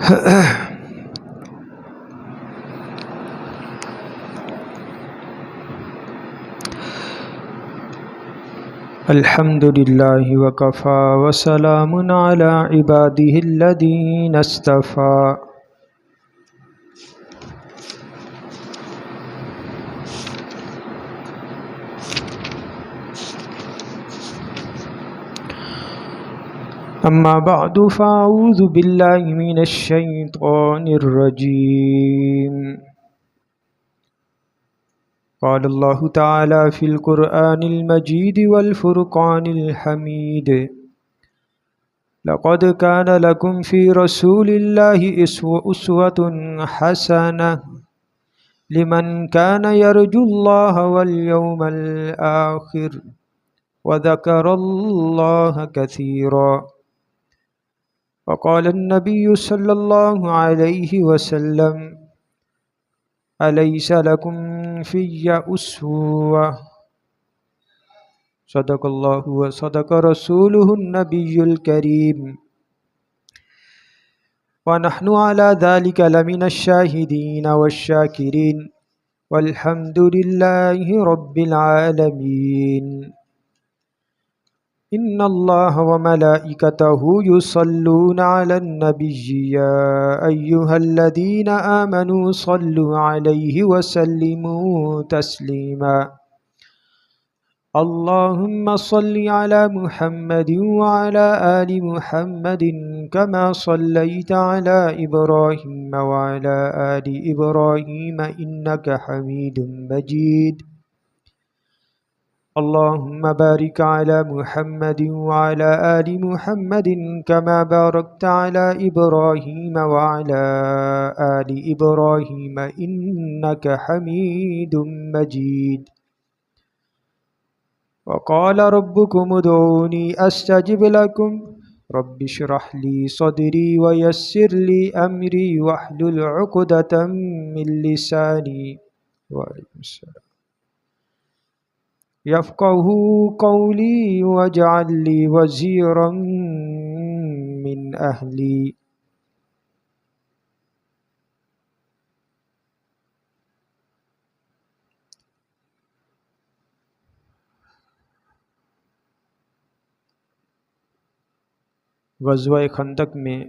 الحمد لله وكفى وسلام على عباده الذين اصطفى. أما بعد فأعوذ بالله من الشيطان الرجيم. قال الله تعالى في القرآن المجيد والفرقان الحميد: لقد كان لكم في رسول الله أسوة حسنة لمن كان يرجو الله واليوم الآخر وذكر الله كثيرا. وقال النبي صلى الله عليه وسلم: أليس لكم في أسوة. صدق الله وصدق رسوله النبي الكريم، ونحن على ذلك لمن الشاهدين والشاكرين، والحمد لله رب العالمين. إن الله وملائكته يصلون على النبي يا أيها الذين آمنوا صلوا عليه وسلموا تسليما. اللهم صل على محمد وعلى آل محمد كما صليت على إبراهيم وعلى آل إبراهيم إنك حميد مجيد. اللهم بارك على محمد وعلى آل محمد كما باركت على إبراهيم وعلى آل إبراهيم إنك حميد مجيد. وقال ربكم ادعوني أستجب لكم. رب اشرح لي صدري ويسر لي أمري واحلل عقدة من لساني وعليكم السلام يفقهوا قولي واجعل لي وزيرا من أهلي. غزوہ خندق میں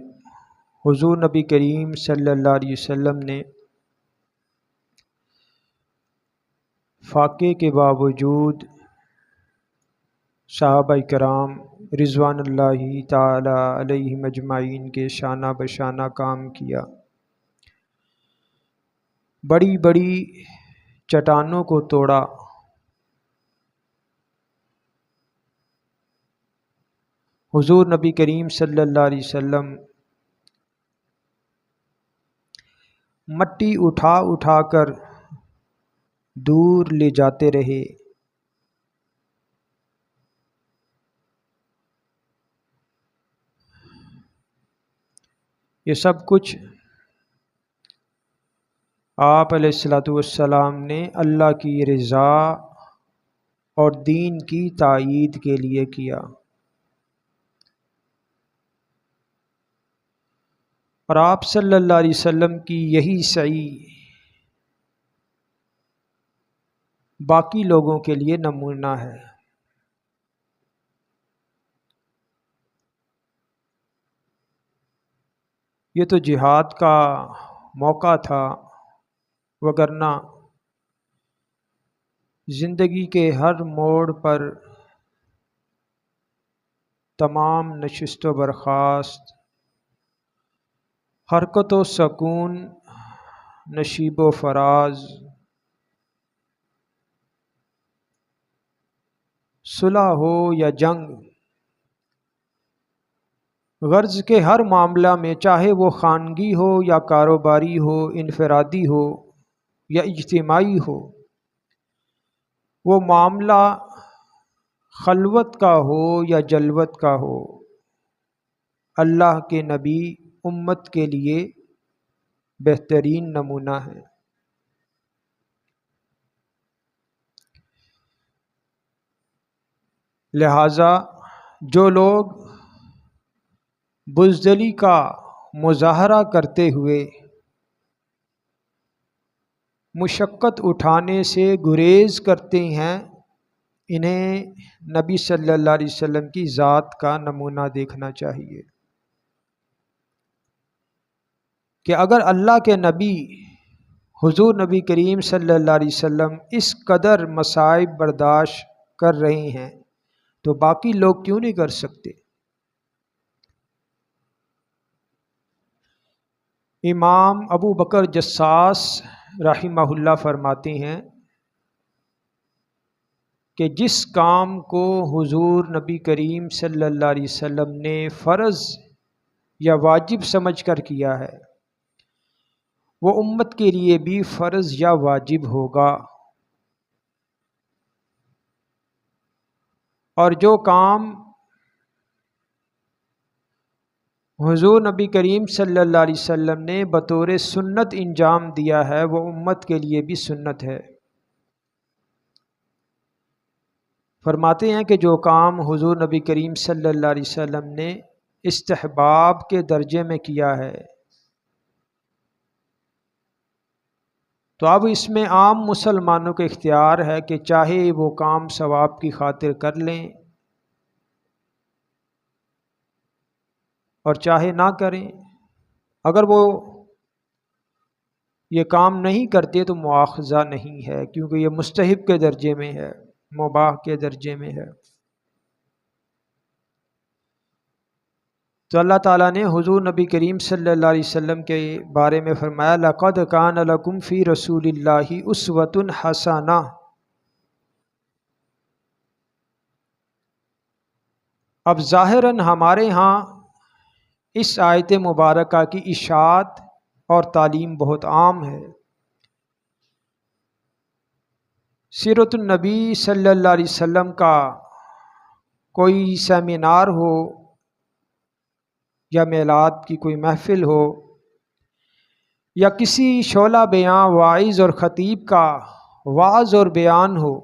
حضور نبی کریم صلی اللہ علیہ وسلم نے فاقے کے باوجود صحابہ کرام رضوان اللہ تعالی علیہم اجمعین کے شانہ بشانہ کام کیا. بڑی بڑی چٹانوں کو توڑا. حضور نبی کریم صلی اللہ علیہ وسلم مٹی اٹھا اٹھا کر دور لے جاتے رہے. یہ سب کچھ آپ علیہ الصلاۃ والسلام نے اللہ کی رضا اور دین کی تائید کے لیے کیا. اور آپ صلی اللہ علیہ وسلم کی یہی سعی باقی لوگوں کے لیے نمونہ ہے. یہ تو جہاد کا موقع تھا، وگرنہ زندگی کے ہر موڑ پر تمام نشست و برخاست، حرکت و سکون، نشیب و فراز، صلح ہو یا جنگ، غرض کے ہر معاملہ میں، چاہے وہ خانگی ہو یا کاروباری ہو، انفرادی ہو یا اجتماعی ہو، وہ معاملہ خلوت کا ہو یا جلوت کا ہو، اللہ کے نبی امت کے لیے بہترین نمونہ ہے. لہٰذا جو لوگ بزدلی کا مظاہرہ کرتے ہوئے مشقت اٹھانے سے گریز کرتے ہیں، انہیں نبی صلی اللہ علیہ وسلم کی ذات کا نمونہ دیکھنا چاہیے کہ اگر اللہ کے نبی حضور نبی کریم صلی اللہ علیہ وسلم اس قدر مصائب برداشت کر رہے ہیں تو باقی لوگ کیوں نہیں کر سکتے؟ امام ابو بکر جساس رحمہ اللہ فرماتے ہیں کہ جس کام کو حضور نبی کریم صلی اللہ علیہ وسلم نے فرض یا واجب سمجھ کر کیا ہے وہ امت کے لیے بھی فرض یا واجب ہوگا، اور جو کام حضور نبی کریم صلی اللہ علیہ وسلم نے بطور سنت انجام دیا ہے وہ امت کے لیے بھی سنت ہے۔ فرماتے ہیں کہ جو کام حضور نبی کریم صلی اللہ علیہ وسلم نے استحباب کے درجے میں کیا ہے تو اب اس میں عام مسلمانوں کا اختیار ہے کہ چاہے وہ کام ثواب کی خاطر کر لیں اور چاہے نہ کریں، اگر وہ یہ کام نہیں کرتے تو مواخذہ نہیں ہے، کیونکہ یہ مستحب کے درجے میں ہے، مباح کے درجے میں ہے۔ تو اللہ تعالیٰ نے حضور نبی کریم صلی اللہ علیہ وسلم کے بارے میں فرمایا لَقَدْ كَانَ لَكُمْ فِي رَسُولِ اللَّهِ أُسْوَةٌ حَسَنَةٌ۔ اب ظاہراً ہمارے ہاں اس آیت مبارکہ کی اشاعت اور تعلیم بہت عام ہے۔ سیرت النبی صلی اللہ علیہ وسلم کا کوئی سیمینار ہو یا میلاد کی کوئی محفل ہو یا کسی شعلہ بیاں واعظ اور خطیب کا وعظ اور بیان ہو،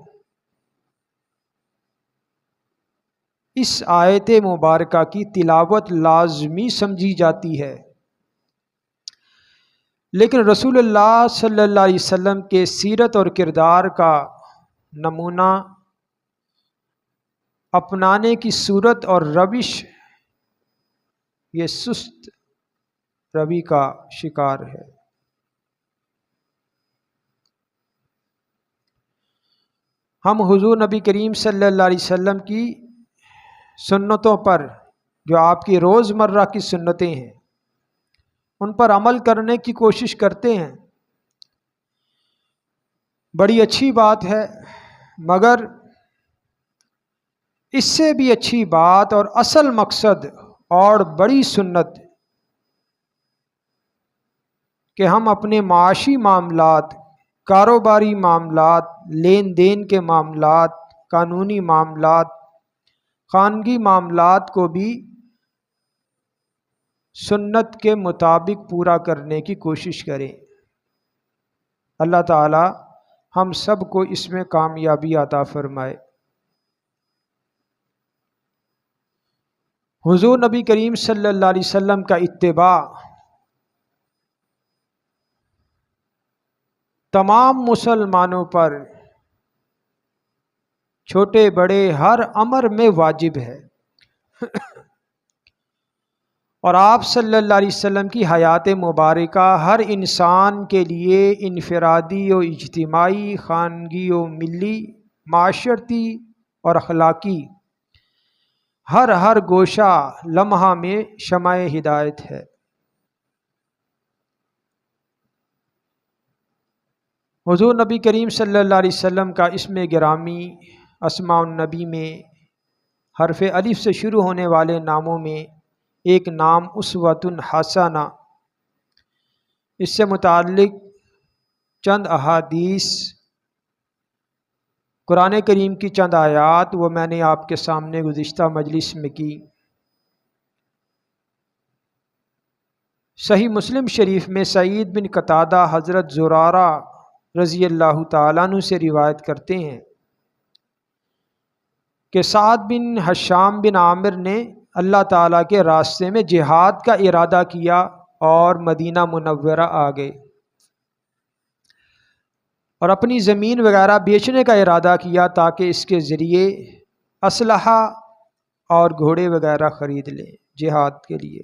اس آیت مبارکہ کی تلاوت لازمی سمجھی جاتی ہے، لیکن رسول اللہ صلی اللہ علیہ وسلم کے سیرت اور کردار کا نمونہ اپنانے کی صورت اور روش یہ سست روی کا شکار ہے۔ ہم حضور نبی کریم صلی اللہ علیہ وسلم کی سنتوں پر جو آپ کی روزمرہ کی سنتیں ہیں ان پر عمل کرنے کی کوشش کرتے ہیں، بڑی اچھی بات ہے، مگر اس سے بھی اچھی بات اور اصل مقصد اور بڑی سنت کہ ہم اپنے معاشی معاملات، کاروباری معاملات، لین دین کے معاملات، قانونی معاملات، خانگی معاملات کو بھی سنت کے مطابق پورا کرنے کی کوشش کریں۔ اللہ تعالی ہم سب کو اس میں کامیابی عطا فرمائے۔ حضور نبی کریم صلی اللہ علیہ وسلم کا اتباع تمام مسلمانوں پر چھوٹے بڑے ہر امر میں واجب ہے، اور آپ صلی اللہ علیہ وسلم کی حیات مبارکہ ہر انسان کے لیے انفرادی و اجتماعی، خانگی و ملی، معاشرتی اور اخلاقی ہر گوشہ لمحہ میں شمع ہدایت ہے۔ حضور نبی کریم صلی اللہ علیہ وسلم کا اسم گرامی اسماء النبی میں حرف الف سے شروع ہونے والے ناموں میں ایک نام اسوۃ حسنہ، اس سے متعلق چند احادیث، قرآن کریم کی چند آیات وہ میں نے آپ کے سامنے گزشتہ مجلس میں کی۔ صحیح مسلم شریف میں سعید بن قتادہ حضرت زرارہ رضی اللہ تعالیٰ عنہ سے روایت کرتے ہیں کہ سعد بن ہشام بن عامر نے اللہ تعالیٰ کے راستے میں جہاد کا ارادہ کیا اور مدینہ منورہ آ گئے اور اپنی زمین وغیرہ بیچنے کا ارادہ کیا تاکہ اس کے ذریعے اسلحہ اور گھوڑے وغیرہ خرید لیں جہاد کے لیے،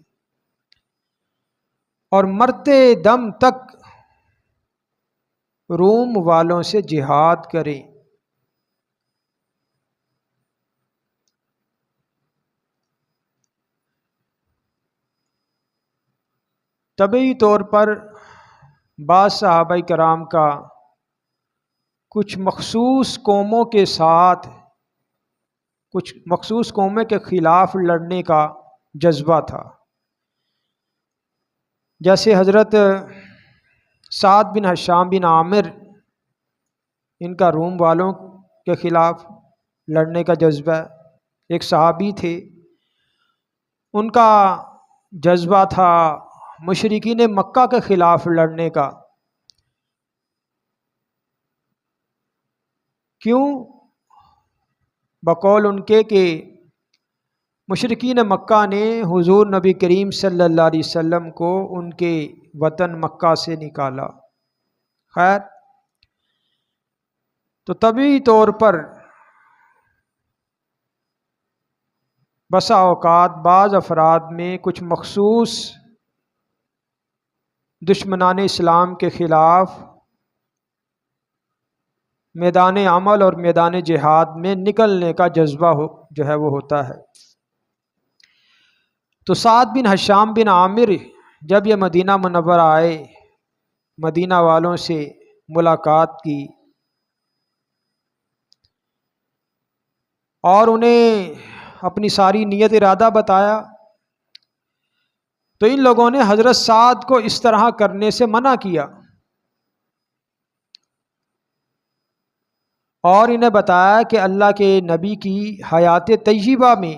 اور مرتے دم تک روم والوں سے جہاد کریں۔ طبعی طور پر بعض صحابہ کرام کا کچھ مخصوص قوموں کے ساتھ، کچھ مخصوص قوموں کے خلاف لڑنے کا جذبہ تھا، جیسے حضرت سعد بن ہشام بن عامر، ان کا روم والوں کے خلاف لڑنے کا جذبہ، ایک صحابی تھے، ان کا جذبہ تھا مشرکین مکہ کے خلاف لڑنے کا۔ کیوں؟ بقول ان کے کہ مشرکین مکہ نے حضور نبی کریم صلی اللہ علیہ وسلم کو ان کے وطن مکہ سے نکالا۔ خیر، تو طبعی طور پر بسا اوقات بعض افراد میں کچھ مخصوص دشمنان اسلام کے خلاف میدان عمل اور میدان جہاد میں نکلنے کا جذبہ جو ہے وہ ہوتا ہے۔ تو سعد بن ہشام بن عامر جب یہ مدینہ منورہ آئے، مدینہ والوں سے ملاقات کی اور انہیں اپنی ساری نیت ارادہ بتایا، تو ان لوگوں نے حضرت سعد کو اس طرح کرنے سے منع کیا اور انہیں بتایا کہ اللہ کے نبی کی حیات طیبہ میں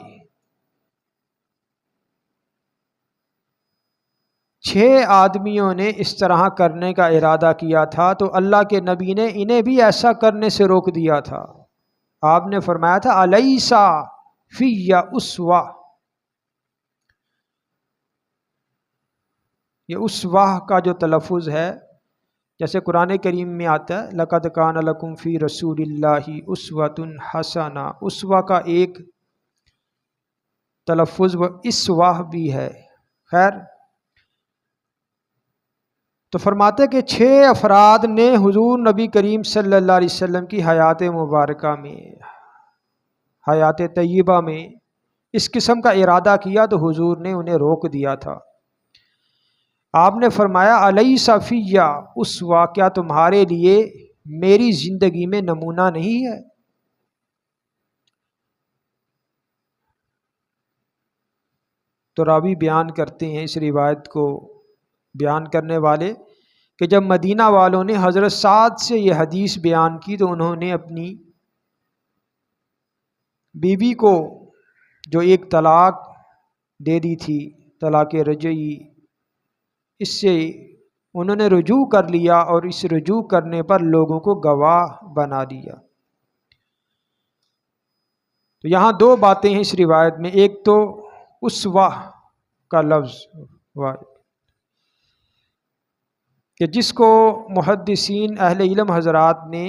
6 آدمیوں نے اس طرح کرنے کا ارادہ کیا تھا، تو اللہ کے نبی نے انہیں بھی ایسا کرنے سے روک دیا تھا۔ آپ نے فرمایا تھا الیسا فی اسوہ، یہ اسوہ کا جو تلفظ ہے، جیسے قرآن کریم میں آتا ہے لقد کان لکم فی رسول اللہ اسوۃ حسنہ، اسوہ کا ایک تلفظ وہ اسوہ بھی ہے۔ خیر، تو فرماتے کہ 6 افراد نے حضور نبی کریم صلی اللہ علیہ وسلم کی حیات مبارکہ میں، حیات طیبہ میں اس قسم کا ارادہ کیا، تو حضور نے انہیں روک دیا تھا۔ آپ نے فرمایا الیس فی اسوہ، کیا تمہارے لیے میری زندگی میں نمونہ نہیں ہے؟ تو راوی بیان کرتے ہیں اس روایت کو بیان کرنے والے کہ جب مدینہ والوں نے حضرت سعد سے یہ حدیث بیان کی، تو انہوں نے اپنی بیوی کو جو ایک طلاق دے دی تھی، طلاق رجعی، اس سے انہوں نے رجوع کر لیا اور اس رجوع کرنے پر لوگوں کو گواہ بنا دیا۔ تو یہاں 2 باتیں ہیں اس روایت میں، ایک تو اسوہ کا لفظ کہ جس کو محدثین اہل علم حضرات نے،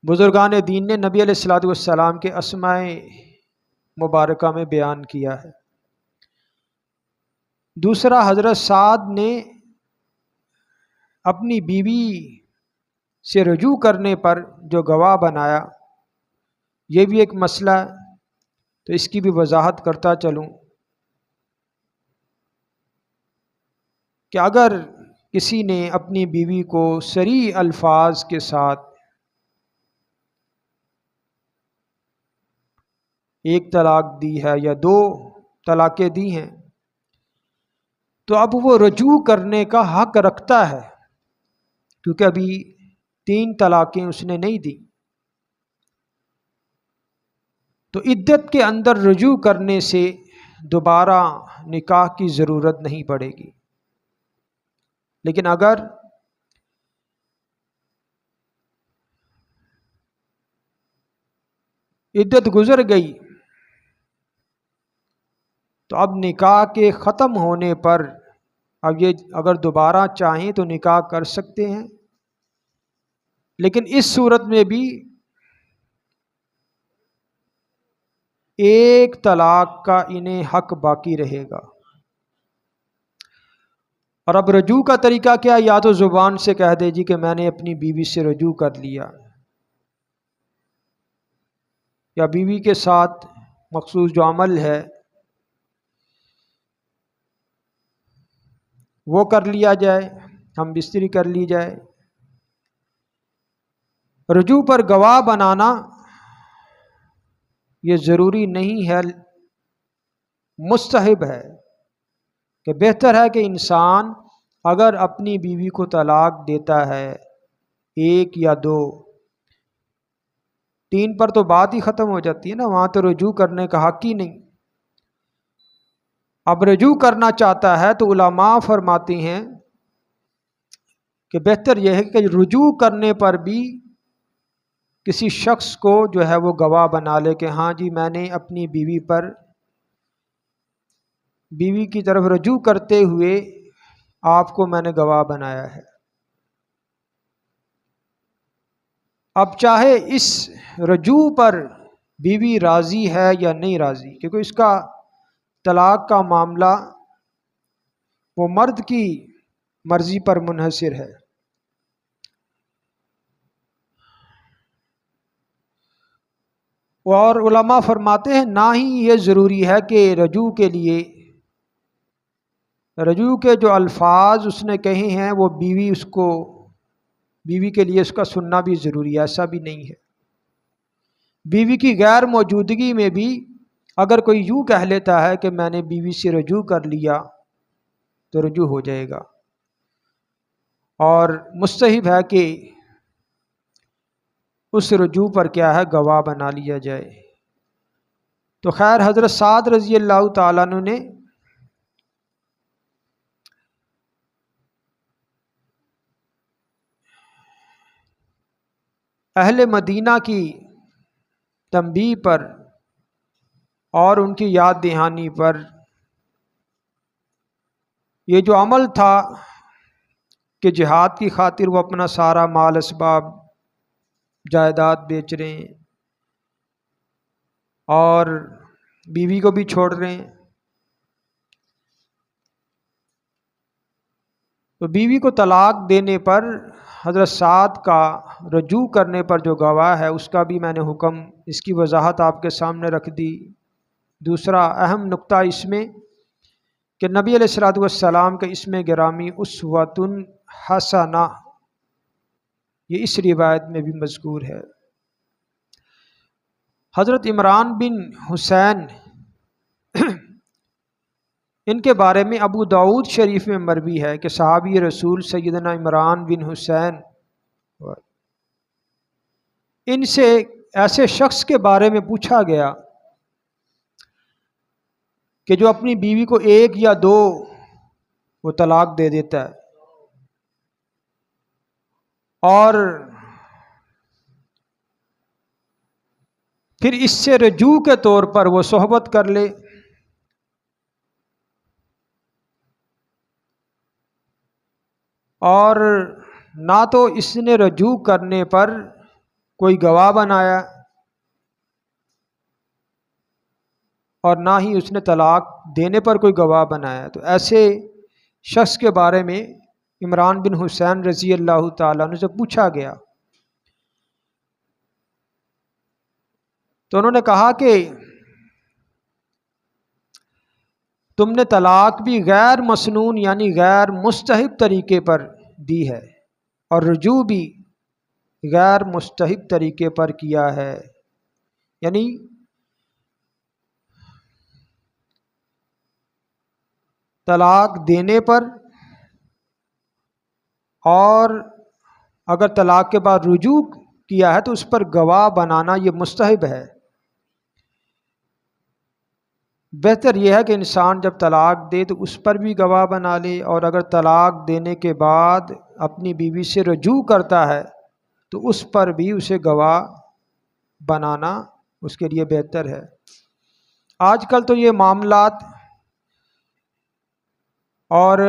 بزرگان دین نے نبی علیہ الصلوۃ والسلام کے اسماء مبارکہ میں بیان کیا ہے۔ دوسرا، حضرت سعد نے اپنی بیوی سے رجوع کرنے پر جو گواہ بنایا، یہ بھی ایک مسئلہ ہے، تو اس کی بھی وضاحت کرتا چلوں کہ اگر کسی نے اپنی بیوی کو صریح الفاظ کے ساتھ ایک طلاق دی ہے یا 2 طلاقیں دی ہیں، تو اب وہ رجوع کرنے کا حق رکھتا ہے، کیونکہ ابھی 3 طلاقیں اس نے نہیں دی، تو عدت کے اندر رجوع کرنے سے دوبارہ نکاح کی ضرورت نہیں پڑے گی۔ لیکن اگر عدت گزر گئی تو اب نکاح کے ختم ہونے پر اب یہ اگر دوبارہ چاہیں تو نکاح کر سکتے ہیں، لیکن اس صورت میں بھی ایک طلاق کا انہیں حق باقی رہے گا۔ اور اب رجوع کا طریقہ کیا؟ یا تو زبان سے کہہ دے جی کہ میں نے اپنی بیوی سے رجوع کر لیا، یا بیوی کے ساتھ مخصوص جو عمل ہے وہ کر لیا جائے، ہم بستری کر لی جائے۔ رجوع پر گواہ بنانا یہ ضروری نہیں ہے، مستحب ہے، کہ بہتر ہے کہ انسان اگر اپنی بیوی کو طلاق دیتا ہے، ایک یا دو، تین پر تو بات ہی ختم ہو جاتی ہے نا، وہاں تو رجوع کرنے کا حق ہی نہیں۔ اب رجوع کرنا چاہتا ہے تو علماء فرماتے ہیں کہ بہتر یہ ہے کہ رجوع کرنے پر بھی کسی شخص کو جو ہے وہ گواہ بنا لے کہ ہاں جی میں نے اپنی بیوی کی طرف رجوع کرتے ہوئے آپ کو میں نے گواہ بنایا ہے۔ اب چاہے اس رجوع پر بیوی راضی ہے یا نہیں راضی، کیونکہ اس کا طلاق کا معاملہ وہ مرد کی مرضی پر منحصر ہے۔ اور علماء فرماتے ہیں نہ ہی یہ ضروری ہے کہ رجوع کے لیے، رجوع کے جو الفاظ اس نے کہے ہیں وہ بیوی کے لیے اس کا سننا بھی ضروری ہے، ایسا بھی نہیں ہے۔ بیوی کی غیر موجودگی میں بھی اگر کوئی یوں کہہ لیتا ہے کہ میں نے بیوی سے رجوع کر لیا تو رجوع ہو جائے گا، اور مستحب ہے کہ اس رجوع پر کیا ہے گواہ بنا لیا جائے۔ تو خیر حضرت سعد رضی اللہ تعالیٰ عنہ نے اہل مدینہ کی تنبیہ پر اور ان کی یاد دہانی پر یہ جو عمل تھا کہ جہاد کی خاطر وہ اپنا سارا مال اسباب جائیداد بیچ رہے ہیں اور بیوی کو بھی چھوڑ رہے ہیں، تو بیوی کو طلاق دینے پر حضرت سعد کا رجوع کرنے پر جو گواہ ہے اس کا بھی میں نے حکم، اس کی وضاحت آپ کے سامنے رکھ دی۔ دوسرا اہم نقطہ اس میں کہ نبی علیہ الصلوۃ والسلام کا اسم گرامی اسوۃ حسنہ، یہ اس روایت میں بھی مذکور ہے۔ حضرت عمران بن حسین ان کے بارے میں ابو داؤد شریف میں مروی ہے کہ صحابی رسول سیدنا عمران بن حسین ان سے ایسے شخص کے بارے میں پوچھا گیا کہ جو اپنی بیوی کو ایک یا دو وہ طلاق دے دیتا ہے اور پھر اس سے رجوع کے طور پر وہ صحبت کر لے، اور نہ تو اس نے رجوع کرنے پر کوئی گواہ بنایا اور نہ ہی اس نے طلاق دینے پر کوئی گواہ بنایا، تو ایسے شخص کے بارے میں عمران بن حسین رضی اللہ تعالیٰ عنہ سے پوچھا گیا، تو انہوں نے کہا کہ تم نے طلاق بھی غیر مسنون یعنی غیر مستحب طریقے پر دی ہے، اور رجوع بھی غیر مستحب طریقے پر کیا ہے، یعنی طلاق دینے پر اور اگر طلاق کے بعد رجوع کیا ہے تو اس پر گواہ بنانا یہ مستحب ہے۔ بہتر یہ ہے کہ انسان جب طلاق دے تو اس پر بھی گواہ بنا لے، اور اگر طلاق دینے کے بعد اپنی بیوی سے رجوع کرتا ہے تو اس پر بھی اسے گواہ بنانا اس کے لیے بہتر ہے۔ آج کل تو یہ معاملات اور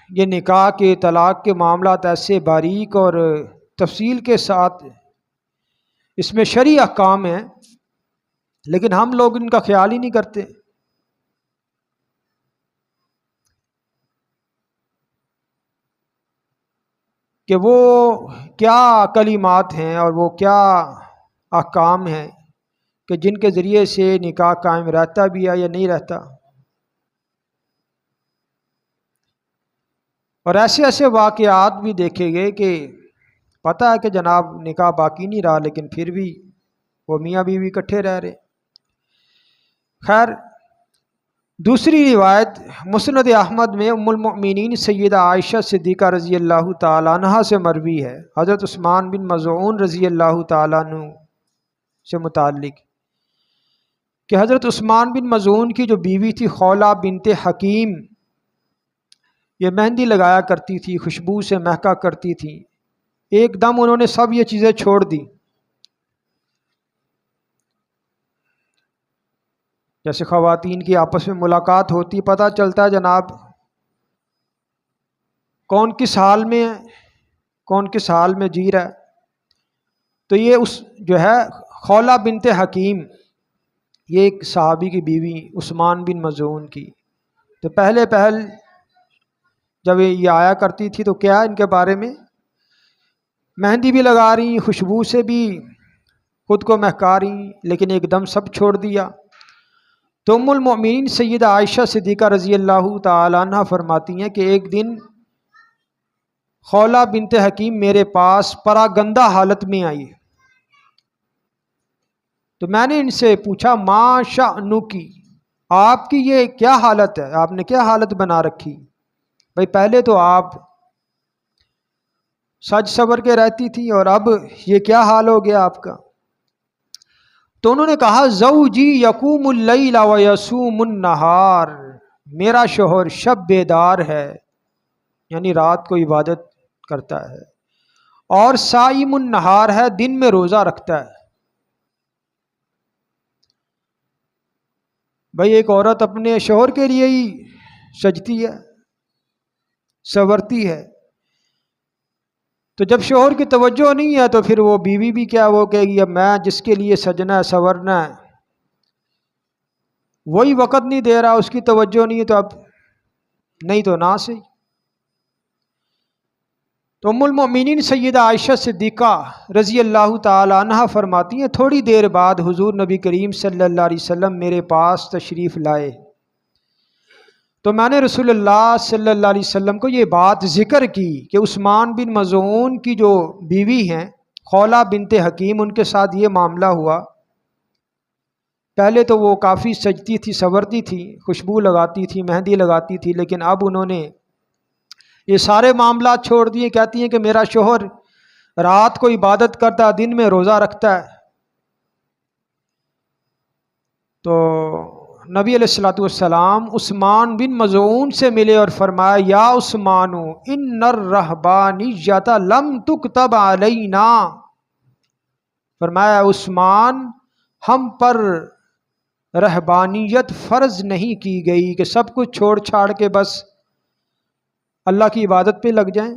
یہ نکاح کے طلاق کے معاملات ایسے باریک اور تفصیل کے ساتھ اس میں شرعی احکام ہیں، لیکن ہم لوگ ان کا خیال ہی نہیں کرتے کہ وہ کیا کلمات ہیں اور وہ کیا احکام ہیں کہ جن کے ذریعے سے نکاح قائم رہتا بھی ہے یا نہیں رہتا۔ اور ایسے ایسے واقعات بھی دیکھے گئے کہ پتہ ہے کہ جناب نکاح باقی نہیں رہا، لیکن پھر بھی وہ میاں بیوی اکٹھے رہ رہے۔ خیر، دوسری روایت مسند احمد میں ام المؤمنین سیدہ عائشہ صدیقہ رضی اللہ تعالیٰ عنہ سے مروی ہے، حضرت عثمان بن مظعون رضی اللہ تعالیٰ عنہ سے متعلق، کہ حضرت عثمان بن مظعون کی جو بیوی تھی خولہ بنت حکیم، یہ مہندی لگایا کرتی تھی، خوشبو سے مہکا کرتی تھی، ایک دم انہوں نے سب یہ چیزیں چھوڑ دی۔ جیسے خواتین کی آپس میں ملاقات ہوتی، پتہ چلتا ہے جناب کون کس حال میں ہے، کون کس حال میں جی رہا ہے۔ تو یہ اس جو ہے خولہ بنت حکیم، یہ ایک صحابی کی بیوی عثمان بن مظعون کی، تو پہلے پہل جب یہ آیا کرتی تھی تو کیا ان کے بارے میں مہندی بھی لگا رہی، خوشبو سے بھی خود کو مہکا رہی، لیکن ایک دم سب چھوڑ دیا۔ تو ام المؤمنین سیدہ عائشہ صدیقہ رضی اللہ تعالیٰ عنہ فرماتی ہیں کہ ایک دن خولہ بنت حکیم میرے پاس پراگندہ حالت میں آئی، تو میں نے ان سے پوچھا ما شأنکی، آپ کی یہ کیا حالت ہے، آپ نے کیا حالت بنا رکھی؟ بھائی پہلے تو آپ سج سور کے رہتی تھی اور اب یہ کیا حال ہو گیا آپ کا؟ تو انہوں نے کہا زوجی یقوم اللیل ویصوم النہار، میرا شوہر شب بیدار ہے، یعنی رات کو عبادت کرتا ہے، اور صائم النہار ہے، دن میں روزہ رکھتا ہے۔ بھائی ایک عورت اپنے شوہر کے لیے ہی سجتی ہے، سنورتی ہے، تو جب شوہر کی توجہ نہیں ہے تو پھر وہ بیوی بھی کیا، وہ کہے گی اب میں جس کے لیے سجنا ہے سنورنا ہے وہی وقت نہیں دے رہا، اس کی توجہ نہیں ہے، تو اب نہیں تو نہ صحیح۔ تو ام المؤمنین سیدہ عائشہ صدیقہ رضی اللہ تعالی عنہ فرماتی ہیں تھوڑی دیر بعد حضور نبی کریم صلی اللہ علیہ وسلم میرے پاس تشریف لائے، تو میں نے رسول اللہ صلی اللہ علیہ وسلم کو یہ بات ذکر کی کہ عثمان بن مظعون کی جو بیوی ہیں خولہ بنت حکیم، ان کے ساتھ یہ معاملہ ہوا۔ پہلے تو وہ کافی سجتی تھی، سنورتی تھی، خوشبو لگاتی تھی، مہندی لگاتی تھی، لیکن اب انہوں نے یہ سارے معاملات چھوڑ دیے۔ کہتی ہیں کہ میرا شوہر رات کو عبادت کرتا ہے، دن میں روزہ رکھتا ہے۔ تو نبی علیہ الصلوۃ والسلام عثمان بن مظعون سے ملے اور فرمایا یا عثمان ان الرہبانیۃ لم تکتب علینا، فرمایا عثمان ہم پر رہبانیت فرض نہیں کی گئی کہ سب کچھ چھوڑ چھاڑ کے بس اللہ کی عبادت پہ لگ جائیں،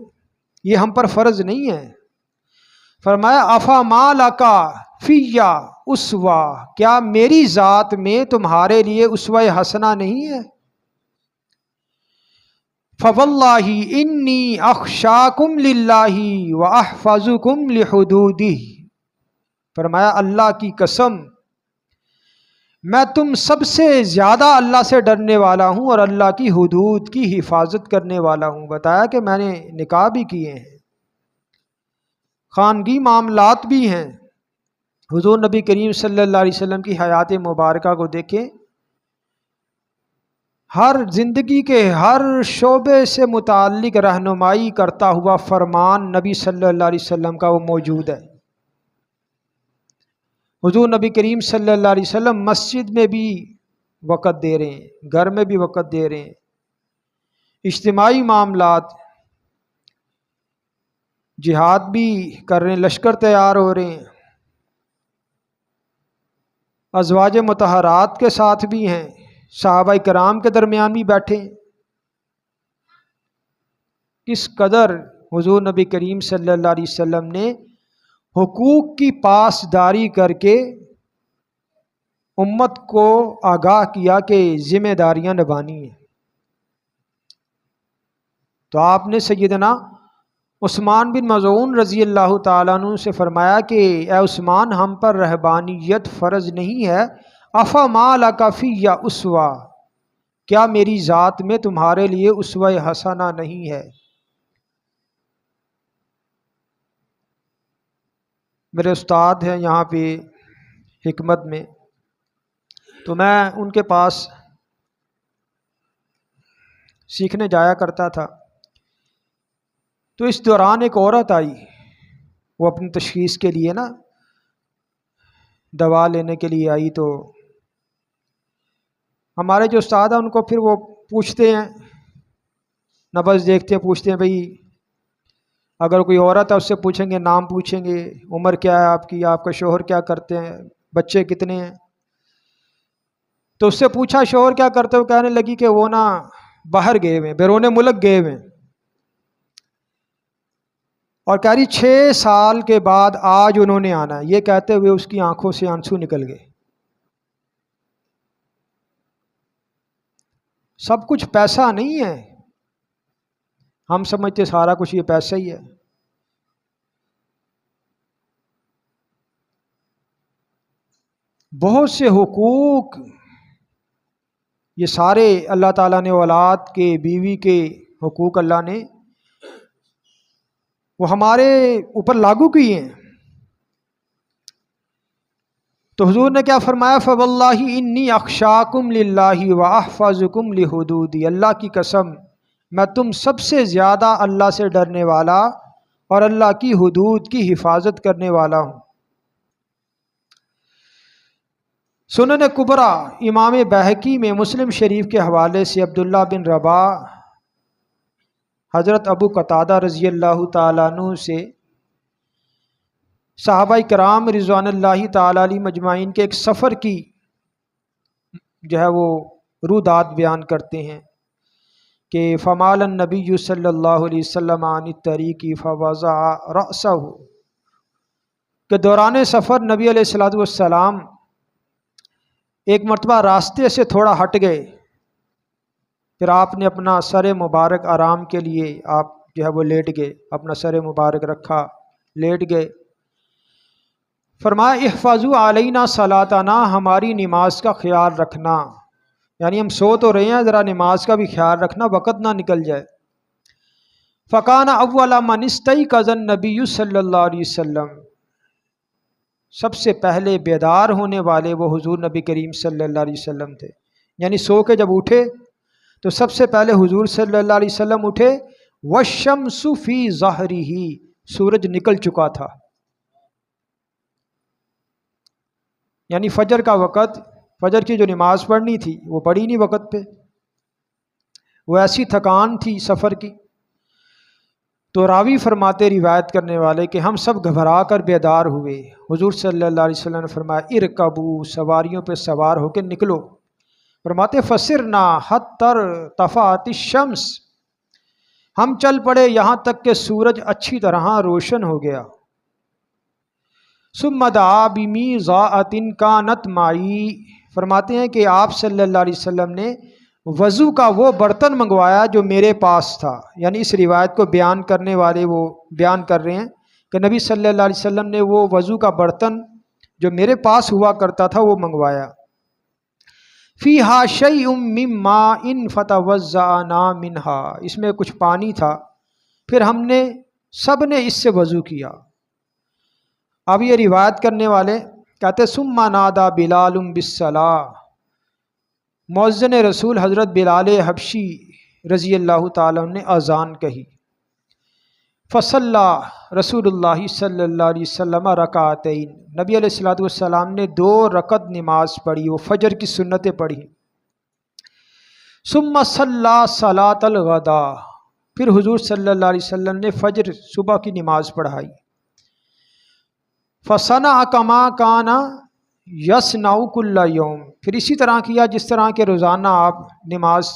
یہ ہم پر فرض نہیں ہے۔ فرمایا افا ما لکا فیا اسوہ، کیا میری ذات میں تمہارے لیے اسوہ حسنہ نہیں ہے؟ فواللہ انی اخشاکم للہ واحفظکم لحدودہ، فرمایا اللہ کی قسم میں تم سب سے زیادہ اللہ سے ڈرنے والا ہوں اور اللہ کی حدود کی حفاظت کرنے والا ہوں۔ بتایا کہ میں نے نکاح بھی کیے ہیں، خانگی معاملات بھی ہیں۔ حضور نبی کریم صلی اللہ علیہ وسلم کی حیات مبارکہ کو دیکھیں، ہر زندگی کے ہر شعبے سے متعلق رہنمائی کرتا ہوا فرمان نبی صلی اللہ علیہ وسلم کا وہ موجود ہے۔ حضور نبی کریم صلی اللہ علیہ وسلم مسجد میں بھی وقت دے رہے ہیں، گھر میں بھی وقت دے رہے ہیں، اجتماعی معاملات، جہاد بھی کر رہے ہیں، لشکر تیار ہو رہے ہیں، ازواج مطہرات کے ساتھ بھی ہیں، صحابہ کرام کے درمیان بھی بیٹھے ہیں۔ کس قدر حضور نبی کریم صلی اللہ علیہ وسلم نے حقوق کی پاسداری کر کے امت کو آگاہ کیا کہ ذمہ داریاں نبھانی ہیں۔ تو آپ نے سیدنا عثمان بن مظعون رضی اللہ تعالیٰ عنہ سے فرمایا کہ اے عثمان، ہم پر رہبانیت فرض نہیں ہے، افا ما لک فی اسوہ، کیا میری ذات میں تمہارے لیے اسوہ حسنہ نہیں ہے؟ میرے استاد ہیں یہاں پہ حکمت میں، تو میں ان کے پاس سیکھنے جایا کرتا تھا۔ تو اس دوران ایک عورت آئی، وہ اپنی تشخیص کے لیے نا دوا لینے کے لیے آئی، تو ہمارے جو استاد ہیں ان کو پھر وہ پوچھتے ہیں، نبض دیکھتے ہیں، پوچھتے ہیں بھئی اگر کوئی عورت ہے اس سے پوچھیں گے، نام پوچھیں گے، عمر کیا ہے آپ کی، آپ کا شوہر کیا کرتے ہیں، بچے کتنے ہیں۔ تو اس سے پوچھا شوہر کیا کرتے ہو، کہنے لگی کہ وہ نا باہر گئے ہوئے، بیرون ملک گئے ہوئے، اور کہہ رہی 6 سال کے بعد آج انہوں نے آنا ہے۔ یہ کہتے ہوئے اس کی آنکھوں سے آنسو نکل گئے۔ سب کچھ پیسہ نہیں ہے، ہم سمجھتے سارا کچھ یہ پیسہ ہی ہے۔ بہت سے حقوق یہ سارے اللہ تعالیٰ نے اولاد کے، بیوی کے حقوق اللہ نے وہ ہمارے اوپر لاگو کیے ہیں۔ تو حضور نے کیا فرمایا، فواللہ انی اخشاکم للہ واحفظکم لحدودی، اللہ کی قسم میں تم سب سے زیادہ اللہ سے ڈرنے والا اور اللہ کی حدود کی حفاظت کرنے والا ہوں۔ سنن کبریٰ امام بہقی میں مسلم شریف کے حوالے سے عبداللہ بن رباح حضرت ابو قتادہ رضی اللہ تعالیٰ عنہ سے صحابہ کرام رضوان اللہ تعالیٰ علیہ مجمعین کے ایک سفر کی جو ہے وہ رودات بیان کرتے ہیں کہ فمال النبی صلی اللہ علیہ وسلم عن الطریق فوضع رأسہ، کہ دوران سفر نبی علیہ الصلوۃ والسلام ایک مرتبہ راستے سے تھوڑا ہٹ گئے، پھر آپ نے اپنا سر مبارک آرام کے لیے آپ جو ہے وہ لیٹ گئے، اپنا سر مبارک رکھا، لیٹ گئے۔ فرمایا احفظوا علینا صلاتنا، ہماری نماز کا خیال رکھنا، یعنی ہم سو تو رہے ہیں، ذرا نماز کا بھی خیال رکھنا، وقت نہ نکل جائے۔ فکان اول من استيقظ النبی صلی اللہ علیہ وسلم، سب سے پہلے بیدار ہونے والے وہ حضور نبی کریم صلی اللہ علیہ وسلم تھے، یعنی سو کے جب اٹھے تو سب سے پہلے حضور صلی اللہ علیہ وسلم اٹھے۔ والشمس فی ظہرہ، سورج نکل چکا تھا، یعنی فجر کا وقت، فجر کی جو نماز پڑھنی تھی وہ پڑھی نہیں وقت پہ، وہ ایسی تھکان تھی سفر کی۔ تو راوی فرماتے، روایت کرنے والے، کہ ہم سب گھبرا کر بیدار ہوئے۔ حضور صلی اللہ علیہ وسلم نے فرمایا ارکبوا، سواریوں پہ سوار ہو کے نکلو۔ فرماتے فسرنا حتی ارتفعت الشمس، ہم چل پڑے یہاں تک کہ سورج اچھی طرح روشن ہو گیا۔ ثم دعا بمیضاءۃ کانت معی، فرماتے ہیں کہ آپ صلی اللہ علیہ وسلم نے وضو کا وہ برتن منگوایا جو میرے پاس تھا، یعنی اس روایت کو بیان کرنے والے وہ بیان کر رہے ہیں کہ نبی صلی اللہ علیہ وسلم نے وہ وضو کا برتن جو میرے پاس ہوا کرتا تھا وہ منگوایا۔ فیہا شیء من ماء فتوضأنا منہا، اس میں کچھ پانی تھا، پھر ہم نے سب نے اس سے وضو کیا۔ اب یہ روایت کرنے والے کہتے ثم نادى بلال بالصلاة، مؤذن رسول حضرت بلال حبشی رضی اللہ تعالیٰ عنہ نے اذان کہی۔ فصلی رسول اللہ صلی اللہ علیہ وسلم رکعتین، نبی علیہ الصلوۃ والسلام نے 2 رکعت نماز پڑھی، وہ فجر کی سنتیں پڑھی۔ ثم صلی صلاۃ الغداء، پھر حضور صلی اللہ علیہ وسلم نے فجر صبح کی نماز پڑھائی۔ فصنع کما کان یصنع کل یوم، پھر اسی طرح کیا جس طرح کہ روزانہ آپ نماز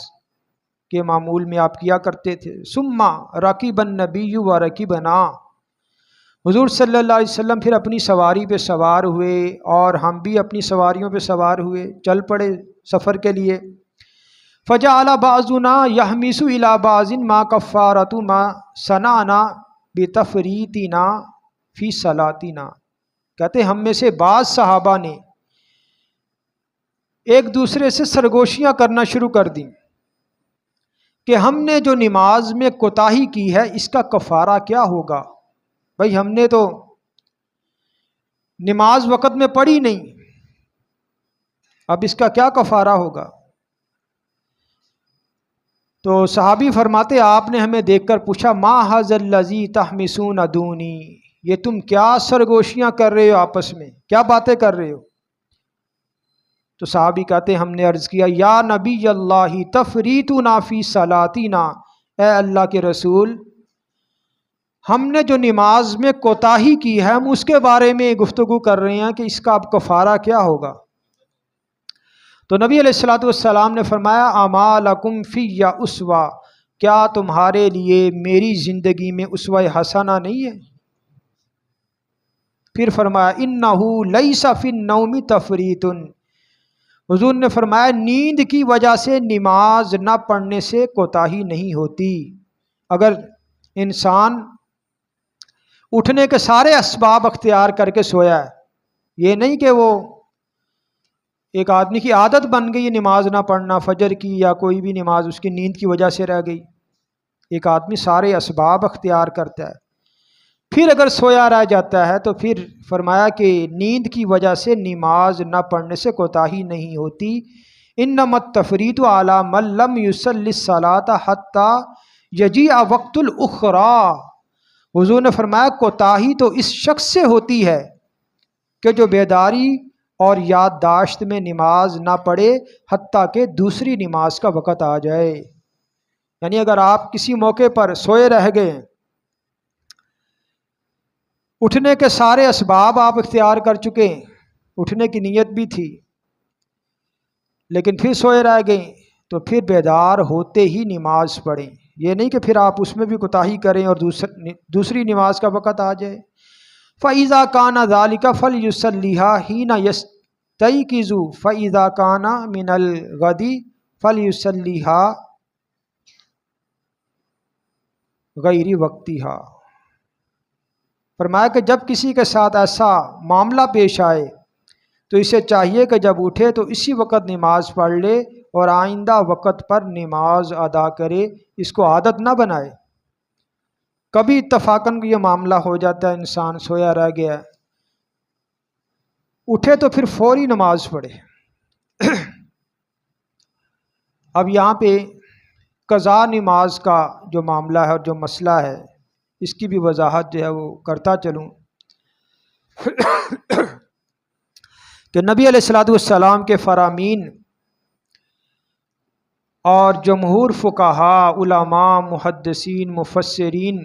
کے معمول میں آپ کیا کرتے تھے۔ ثم رکب النبی و رکبنا، حضور صلی اللہ علیہ وسلم پھر اپنی سواری پہ سوار ہوئے اور ہم بھی اپنی سواریوں پہ سوار ہوئے، چل پڑے سفر کے لیے۔ فجعل بعضنا یحمس الی بعض ما کفارۃ ما صنعنا بتفریطنا فی صلاتنا، کہتے ہم میں سے بعض صحابہ نے ایک دوسرے سے سرگوشیاں کرنا شروع کر دیں کہ ہم نے جو نماز میں کوتاہی کی ہے اس کا کفارہ کیا ہوگا۔ بھائی ہم نے تو نماز وقت میں پڑھی نہیں، اب اس کا کیا کفارہ ہوگا؟ تو صحابی فرماتے آپ نے ہمیں دیکھ کر پوچھا ما ھذا الذی تحمسون دونی، یہ تم کیا سرگوشیاں کر رہے ہو، آپس میں کیا باتیں کر رہے ہو؟ تو صحابی کہتے ہم نے عرض کیا یا نبی اللہ تفریطنا فی صلاتنا، اے اللہ کے رسول ہم نے جو نماز میں کوتاہی کی ہے ہم اس کے بارے میں گفتگو کر رہے ہیں کہ اس کا اب کفارہ کیا ہوگا۔ تو نبی علیہ الصلوۃ والسلام نے فرمایا اما لکم فی اسوہ، کیا تمہارے لیے میری زندگی میں اسوہ حسنہ نہیں ہے؟ پھر فرمایا انہ لیس فی النوم تفریط، حضور نے فرمایا نیند کی وجہ سے نماز نہ پڑھنے سے کوتاہی نہیں ہوتی۔ اگر انسان اٹھنے کے سارے اسباب اختیار کر کے سویا ہے، یہ نہیں کہ وہ ایک آدمی کی عادت بن گئی نماز نہ پڑھنا، فجر کی یا کوئی بھی نماز اس کی نیند کی وجہ سے رہ گئی، ایک آدمی سارے اسباب اختیار کرتا ہے پھر اگر سویا رہ جاتا ہے تو پھر فرمایا کہ نیند کی وجہ سے نماز نہ پڑھنے سے کوتاہی نہیں ہوتی۔ انما التفریط علی من لم یصلی الصلاۃ حتی یجیء وقت الاخری، حضور نے فرمایا کوتاہی تو اس شخص سے ہوتی ہے کہ جو بیداری اور یادداشت میں نماز نہ پڑھے حتیٰ کہ دوسری نماز کا وقت آ جائے۔ یعنی اگر آپ کسی موقع پر سوئے رہ گئے، اٹھنے کے سارے اسباب آپ اختیار کر چکے، اٹھنے کی نیت بھی تھی لیکن پھر سوئے رہ گئے، تو پھر بیدار ہوتے ہی نماز پڑھیں، یہ نہیں کہ پھر آپ اس میں بھی کوتاہی کریں اور دوسری نماز کا وقت آ جائے۔ فَإِذَا كَانَ ذَلِكَ فَلْيُصَلِّهَا حِينَ يَسْتَيْقِظُ فَإِذَا كَانَ مِنَ الْغَدِ فَلْيُصَلِّهَا غَيْرِ وَقْتِهَا، فرمایا کہ جب کسی کے ساتھ ایسا معاملہ پیش آئے تو اسے چاہیے کہ جب اٹھے تو اسی وقت نماز پڑھ لے اور آئندہ وقت پر نماز ادا کرے، اس کو عادت نہ بنائے۔ کبھی اتفاقاً یہ معاملہ ہو جاتا ہے انسان سویا رہ گیا، اٹھے تو پھر فوری نماز پڑھے۔ اب یہاں پہ قضا نماز کا جو معاملہ ہے اور جو مسئلہ ہے اس کی بھی وضاحت جو ہے وہ کرتا چلوں کہ نبی علیہ الصلوۃ والسلام کے فرامین اور جمہور فقہاء، علماء، محدثین، مفسرین،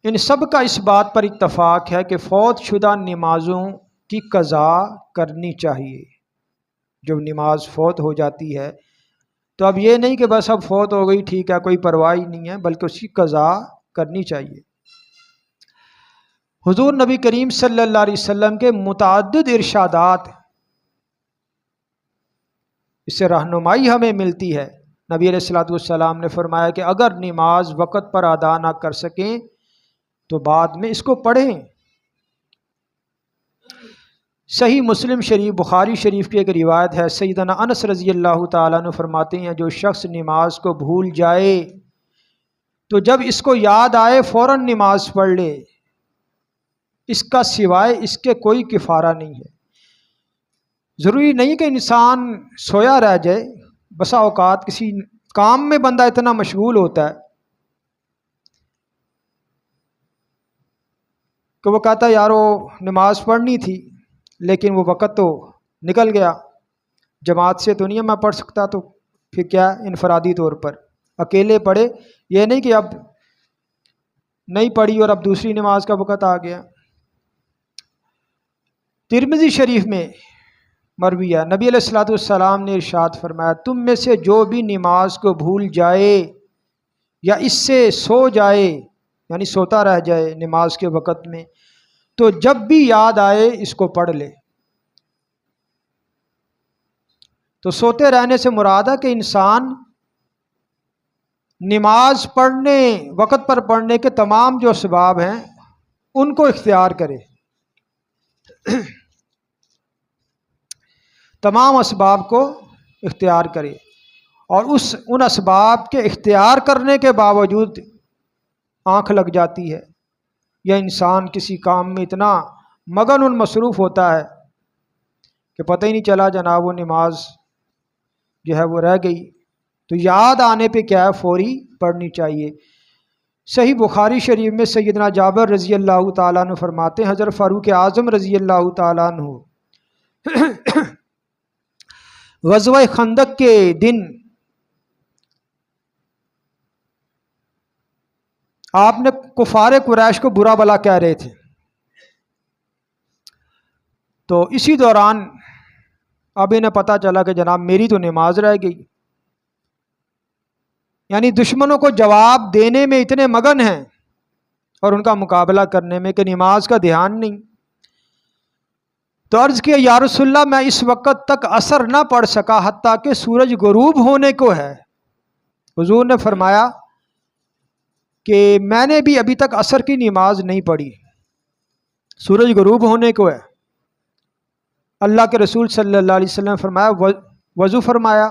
ان سب کا اس بات پر اتفاق ہے کہ فوت شدہ نمازوں کی قضا کرنی چاہیے۔ جب نماز فوت ہو جاتی ہے تو اب یہ نہیں کہ بس اب فوت ہو گئی ٹھیک ہے کوئی پرواہ ہی نہیں ہے، بلکہ اس کی قضا کرنی چاہیے۔ حضور نبی کریم صلی اللہ علیہ وسلم کے متعدد ارشادات، اس سے رہنمائی ہمیں ملتی ہے۔ نبی علیہ الصلوۃ والسلام نے فرمایا کہ اگر نماز وقت پر ادا نہ کر سکیں تو بعد میں اس کو پڑھیں۔ صحیح مسلم شریف، بخاری شریف کی ایک روایت ہے، سیدنا انس رضی اللہ تعالیٰ عنہ فرماتے ہیں جو شخص نماز کو بھول جائے تو جب اس کو یاد آئے فوراً نماز پڑھ لے، اس کا سوائے اس کے کوئی کفارہ نہیں ہے۔ ضروری نہیں کہ انسان سویا رہ جائے، بسا اوقات کسی کام میں بندہ اتنا مشغول ہوتا ہے کہ وہ کہتا ہے یارو نماز پڑھنی تھی لیکن وہ وقت تو نکل گیا، جماعت سے تو نہیں میں پڑھ سکتا، تو پھر کیا انفرادی طور پر اکیلے پڑھے، یہ نہیں کہ اب نہیں پڑھی اور اب دوسری نماز کا وقت آ گیا۔ ترمذی شریف میں مروی ہے، نبی علیہ الصلوۃ والسلام نے ارشاد فرمایا تم میں سے جو بھی نماز کو بھول جائے یا اس سے سو جائے، یعنی سوتا رہ جائے نماز کے وقت میں، تو جب بھی یاد آئے اس کو پڑھ لے۔ تو سوتے رہنے سے مراد ہے کہ انسان نماز پڑھنے، وقت پر پڑھنے کے تمام جو اسباب ہیں ان کو اختیار کرے، تمام اسباب کو اختیار کرے، اور ان اسباب کے اختیار کرنے کے باوجود آنکھ لگ جاتی ہے یا انسان کسی کام میں اتنا مگن مصروف ہوتا ہے کہ پتہ ہی نہیں چلا جناب وہ نماز جو ہے وہ رہ گئی، تو یاد آنے پہ کیا ہے فوری پڑھنی چاہیے۔ صحیح بخاری شریف میں سیدنا جابر رضی اللہ تعالیٰ عنہ فرماتے ہیں حضرت فاروق اعظم رضی اللہ تعالیٰ عنہ غزوہ خندق کے دن آپ نے کفار قریش کو برا بلا کہہ رہے تھے، تو اسی دوران اب انہیں پتہ چلا کہ جناب میری تو نماز رہ گئی، یعنی دشمنوں کو جواب دینے میں اتنے مگن ہیں اور ان کا مقابلہ کرنے میں کہ نماز کا دھیان نہیں۔ تو عرض کیا یا رسول اللہ میں اس وقت تک عصر نہ پڑھ سکا حتیٰ کہ سورج غروب ہونے کو ہے۔ حضور نے فرمایا کہ میں نے بھی ابھی تک عصر کی نماز نہیں پڑھی، سورج غروب ہونے کو ہے۔ اللہ کے رسول صلی اللہ علیہ وسلم فرمایا وضو فرمایا،